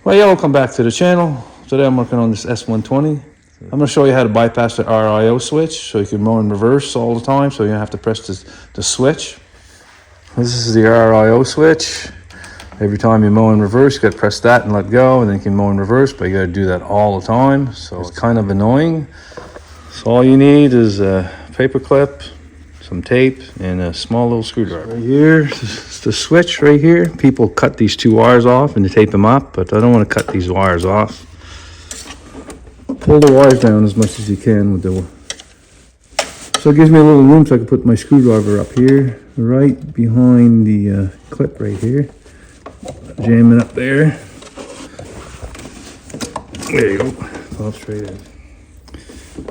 Well, yeah, welcome back to the channel. Today I'm working on this S120. I'm going to show you how to bypass the RIO switch so you can mow in reverse all the time, so you don't have to press the switch. This is the RIO switch. Every time you mow in reverse, you got to press that and let go, and then you can mow in reverse, but you got to do that all the time, so it's kind of annoying. So all you need is a paper clip, some tape, and a small little screwdriver. Right here, it's the switch right here. People cut these two wires off and they tape them up, but I don't want to cut these wires off. Pull the wires down as much as you can with the... So it gives me a little room so I can put my screwdriver up here, right behind the clip right here. Jam it up there. There you go. Pop straight in.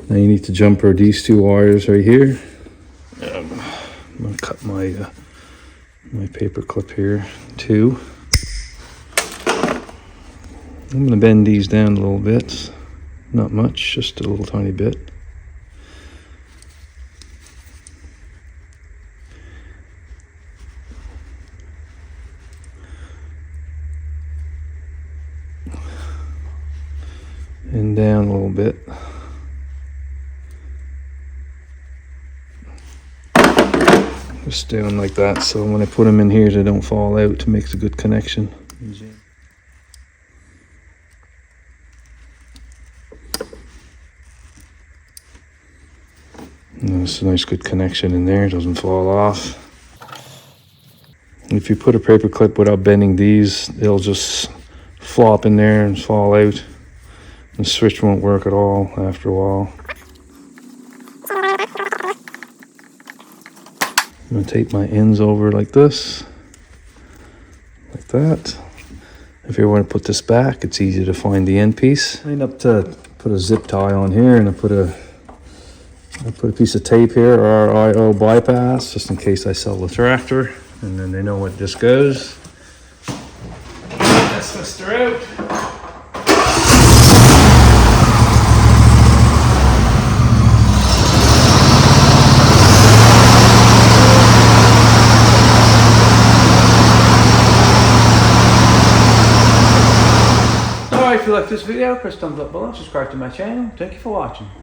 Now you need to jumper these two wires right here. I'm gonna cut my my paper clip here too. I'm gonna bend these down a little bit. Not much, just a little tiny bit. And down a little bit. Just doing like that, so when I put them in here they don't fall out, to make a good connection. And there's a nice good connection in there, it doesn't fall off. If you put a paper clip without bending these, they'll just flop in there and fall out. The switch won't work at all after a while. I'm going to tape my ends over like this, like that. If you want to put this back, it's easy to find the end piece. I end up to put a zip tie on here, and I put a piece of tape here, RIO bypass, just in case I sell the tractor, and then they know what this goes. Let's twist her out. If you like this video, press thumbs up below, subscribe to my channel. Thank you for watching.